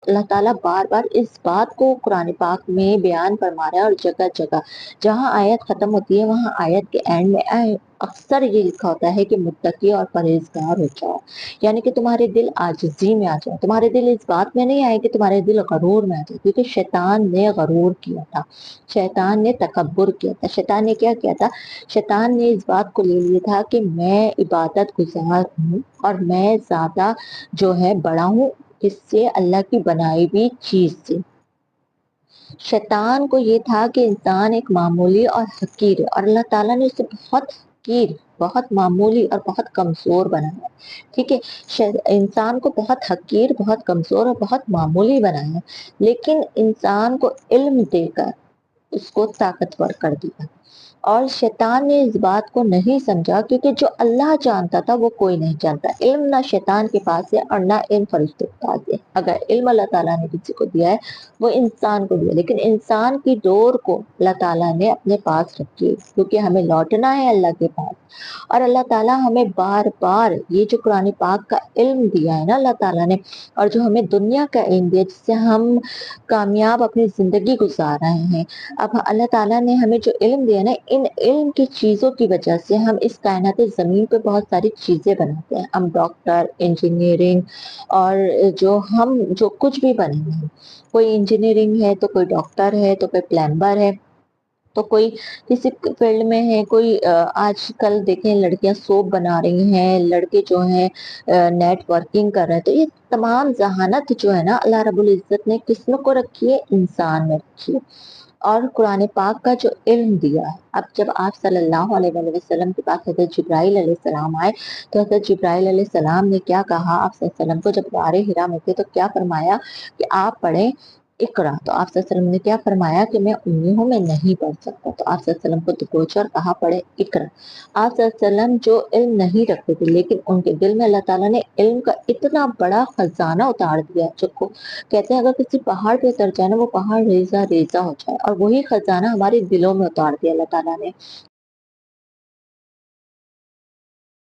اللہ تعالیٰ بار بار اس بات کو قرآن پاک میں بیان فرما رہا ہے، اور جگہ جگہ جہاں آیت ختم ہوتی ہے وہاں آیت کے اینڈ میں اکثر یہ لکھا ہوتا ہے کہ متقی اور پرہیزگار ہو جاؤ، یعنی کہ تمہارے دل عاجزی میں آ جائے، تمہارے دل اس بات میں نہیں آئے کہ تمہارے دل غرور میں آ جائے، کیونکہ شیطان نے غرور کیا تھا، شیطان نے تکبر کیا تھا، شیطان نے کیا کیا تھا، شیطان نے اس بات کو لے لیا تھا کہ میں عبادت گزار ہوں اور میں زیادہ جو ہے بڑا ہوں اس سے، اللہ کی بنائی ہوئی چیز سے۔ شیطان کو یہ تھا کہ انسان ایک معمولی اور حقیر ہے، اور اللہ تعالیٰ نے اسے بہت حقیر، بہت معمولی اور بہت کمزور بنایا ہے، ٹھیک ہے، انسان کو بہت حقیر، بہت کمزور اور بہت معمولی بنایا ہے، لیکن انسان کو علم دے کر اس کو طاقتور کر دیا، اور شیطان نے اس بات کو نہیں سمجھا، کیونکہ جو اللہ جانتا تھا وہ کوئی نہیں جانتا، علم نہ شیطان کے پاس ہے اور نہ علم فرشتوں کے پاس ہے، اگر علم اللہ تعالیٰ نے کسی کو دیا ہے وہ انسان کو دیا، لیکن انسان کی ڈور کو اللہ تعالیٰ نے اپنے پاس رکھی، کیونکہ ہمیں لوٹنا ہے اللہ کے پاس، اور اللہ تعالیٰ ہمیں بار بار یہ جو قرآن پاک کا علم دیا ہے نا اللہ تعالیٰ نے، اور جو ہمیں دنیا کا علم دیا جس سے ہم کامیاب اپنی زندگی گزار رہے ہیں، اب اللہ تعالیٰ نے ہمیں جو علم دیا نا، ان علم کی چیزوں کی وجہ سے ہم اس کائنات زمین پہ بہت ساری چیزیں بناتے ہیں، ہم ڈاکٹر، انجینئرنگ، اور جو کچھ بھی بنے ہیں، کوئی انجینئرنگ ہے تو کوئی ڈاکٹر ہے تو کوئی پلمبر ہے تو کوئی کسی فیلڈ میں ہے، کوئی آج کل دیکھیں لڑکیاں سوپ بنا رہی ہیں، لڑکے جو ہیں نیٹ ورکنگ کر رہے ہیں، تو یہ تمام ذہانت جو ہے نا اللہ رب العزت نے کس میں کو رکھی ہے، انسان میں رکھی ہے، اور قرآن پاک کا جو علم دیا ہے، اب جب آپ صلی اللہ علیہ وآلہ وسلم کے پاس حضرت جبرائیل علیہ السلام آئے تو حضرت جبرائیل علیہ السلام نے کیا کہا آپ صلی اللہ علیہ وسلم کو، جب غار حرا میں تھے تو کیا فرمایا کہ آپ پڑھیں اقرا، تو آپ صلی اللہ علیہ وسلم نے کیا فرمایا کہ میں امی ہوں، میں نہیں پڑھ سکتا، تو آپ صلی اللہ علیہ وسلم کو دبوچا اور کہا پڑھے اقرا۔ آپ صلی اللہ علیہ وسلم جو علم نہیں رکھتے تھے لیکن ان کے دل میں اللہ تعالیٰ نے علم کا اتنا بڑا خزانہ اتار دیا، جو کو کہتے ہیں اگر کسی پہاڑ پہ اتر جائے نا وہ پہاڑ ریزہ ریزہ ہو جائے، اور وہی خزانہ ہمارے دلوں میں اتار دیا اللہ تعالیٰ نے،